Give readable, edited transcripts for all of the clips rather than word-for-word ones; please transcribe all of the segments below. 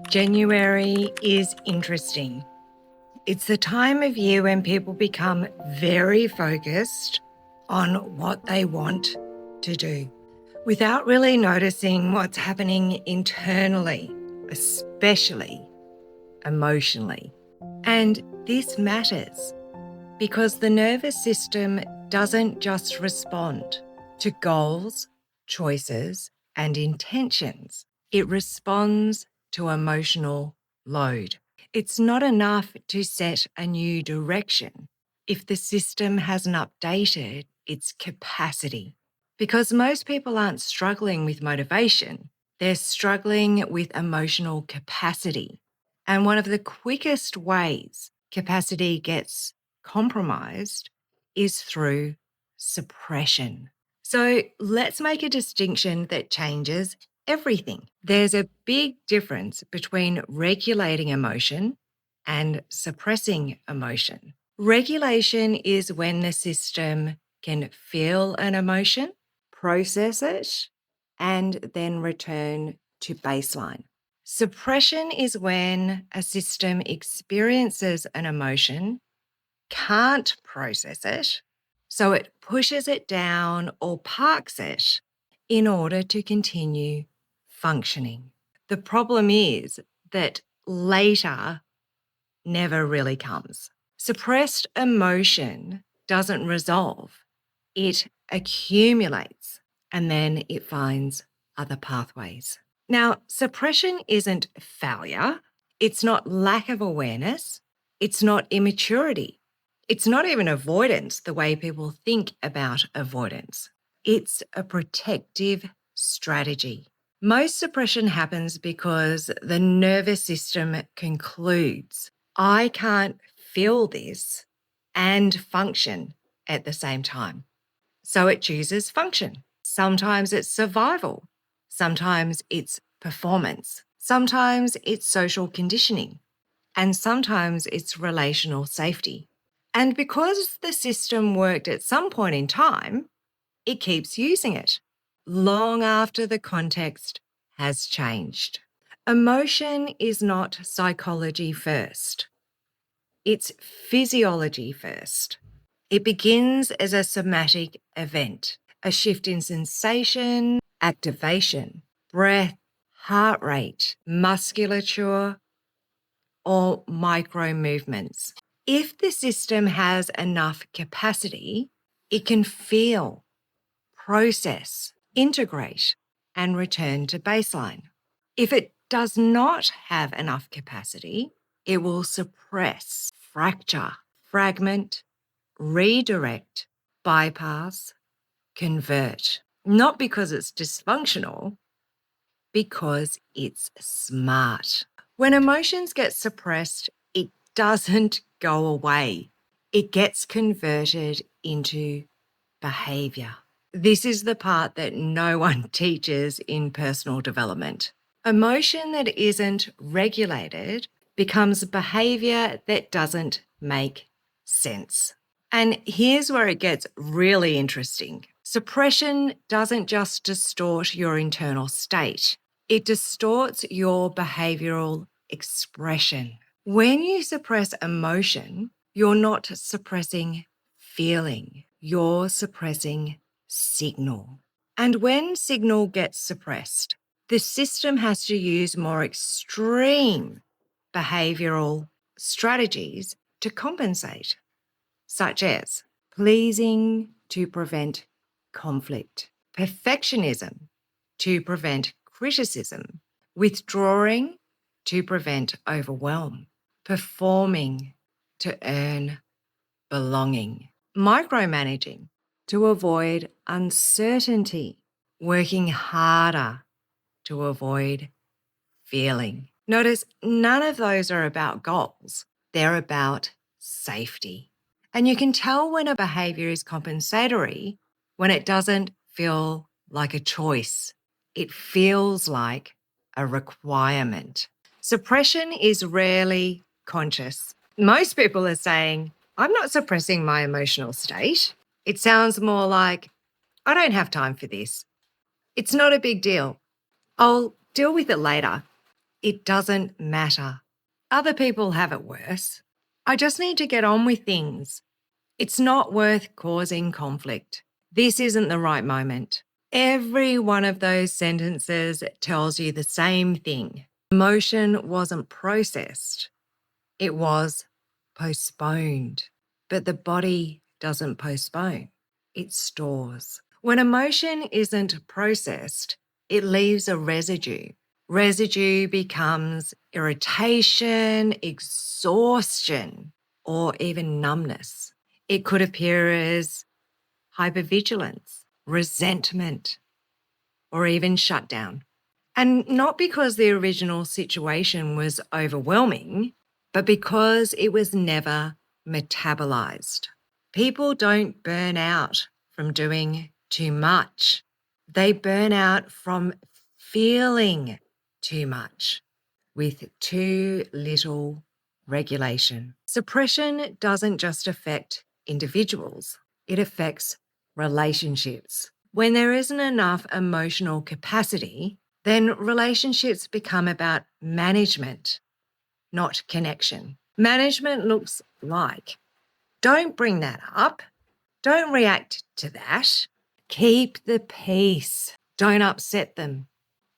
January is interesting. It's the time of year when people become very focused on what they want to do without really noticing what's happening internally, especially emotionally. And this matters because the nervous system doesn't just respond to goals, choices, and intentions. It responds to emotional load. It's not enough to set a new direction if the system hasn't updated its capacity. Because most people aren't struggling with motivation, they're struggling with emotional capacity. And one of the quickest ways capacity gets compromised is through suppression. So let's make a distinction that changes everything. There's a big difference between regulating emotion and suppressing emotion. Regulation is when the system can feel an emotion, process it, and then return to baseline. Suppression is when a system experiences an emotion, can't process it, so it pushes it down or parks it in order to continue functioning. The problem is that later never really comes. Suppressed emotion doesn't resolve, it accumulates and then it finds other pathways. Now, suppression isn't failure, it's not lack of awareness, it's not immaturity, it's not even avoidance the way people think about avoidance. It's a protective strategy. Most suppression happens because the nervous system concludes, I can't feel this and function at the same time. So it chooses function. Sometimes it's survival. Sometimes it's performance. Sometimes it's social conditioning. And sometimes it's relational safety. And because the system worked at some point in time, it keeps using it long after the context has changed. Emotion is not psychology first. It's physiology first. It begins as a somatic event, a shift in sensation, activation, breath, heart rate, musculature, or micro movements. If the system has enough capacity, it can feel, process, integrate, and return to baseline. If it does not have enough capacity, it will suppress, fracture, fragment, redirect, bypass, convert. Not because it's dysfunctional, because it's smart. When emotions get suppressed, it doesn't go away. It gets converted into behaviour. This is the part that no one teaches in personal development. Emotion that isn't regulated becomes behaviour that doesn't make sense. And here's where it gets really interesting. Suppression doesn't just distort your internal state, it distorts your behavioural expression. When you suppress emotion, you're not suppressing feeling, you're suppressing signal. And when signal gets suppressed, the system has to use more extreme behavioural strategies to compensate, such as pleasing to prevent conflict, perfectionism to prevent criticism, withdrawing to prevent overwhelm, performing to earn belonging, micromanaging to avoid uncertainty, working harder to avoid feeling. Notice none of those are about goals. They're about safety. And you can tell when a behavior is compensatory when it doesn't feel like a choice. It feels like a requirement. Suppression is rarely conscious. Most people are saying, I'm not suppressing my emotional state. It sounds more like, I don't have time for this. It's not a big deal. I'll deal with it later. It doesn't matter. Other people have it worse. I just need to get on with things. It's not worth causing conflict. This isn't the right moment. Every one of those sentences tells you the same thing. Emotion wasn't processed. It was postponed. But the body doesn't postpone. It stores. When emotion isn't processed, it leaves a residue. Residue becomes irritation, exhaustion, or even numbness. It could appear as hypervigilance, resentment, or even shutdown. And not because the original situation was overwhelming, but because it was never metabolized. People don't burn out from doing too much. They burn out from feeling too much with too little regulation. Suppression doesn't just affect individuals, it affects relationships. When there isn't enough emotional capacity, then relationships become about management, not connection. Management looks like, don't bring that up. Don't react to that. Keep the peace. Don't upset them.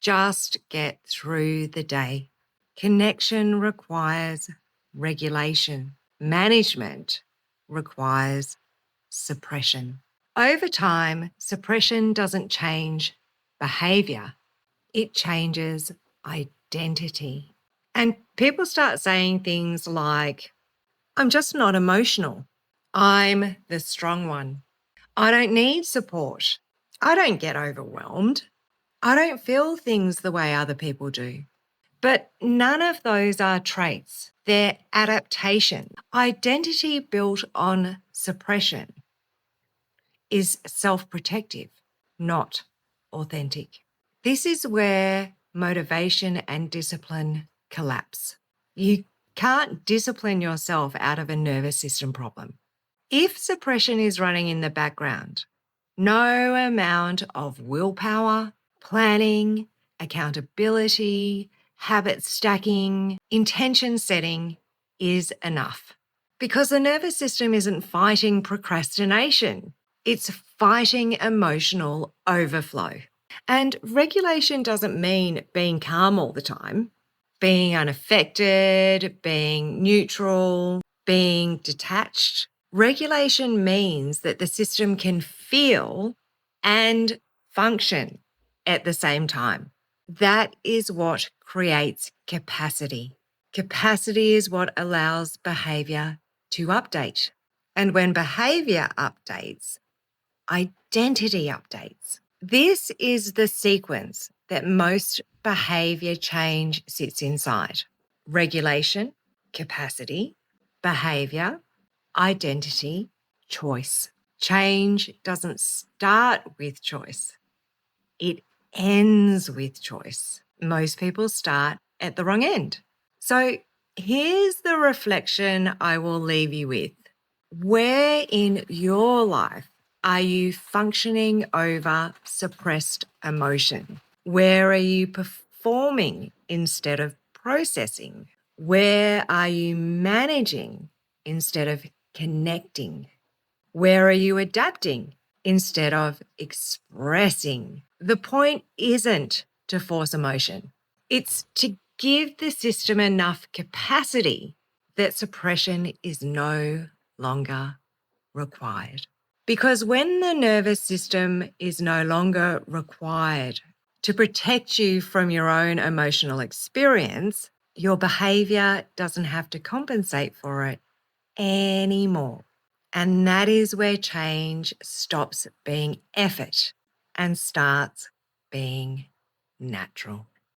Just get through the day. Connection requires regulation. Management requires suppression. Over time, suppression doesn't change behavior, it changes identity. And people start saying things like, I'm just not emotional. I'm the strong one. I don't need support. I don't get overwhelmed. I don't feel things the way other people do. But none of those are traits. They're adaptation. Identity built on suppression is self-protective, not authentic. This is where motivation and discipline collapse. You can't discipline yourself out of a nervous system problem. If suppression is running in the background, no amount of willpower, planning, accountability, habit stacking, intention setting is enough. Because the nervous system isn't fighting procrastination, it's fighting emotional overflow. And regulation doesn't mean being calm all the time, being unaffected, being neutral, being detached. Regulation means that the system can feel and function at the same time. That is what creates capacity. Capacity is what allows behaviour to update. And when behaviour updates, identity updates. This is the sequence that most behaviour change sits inside: regulation, capacity, behaviour, identity, choice. Change doesn't start with choice. It ends with choice. Most people start at the wrong end. So here's the reflection I will leave you with. Where in your life are you functioning over suppressed emotion? Where are you performing instead of processing? Where are you managing instead of connecting? Where are you adapting instead of expressing? The point isn't to force emotion. It's to give the system enough capacity that suppression is no longer required. Because when the nervous system is no longer required to protect you from your own emotional experience, your behaviour doesn't have to compensate for it anymore. And that is where change stops being effort and starts being natural.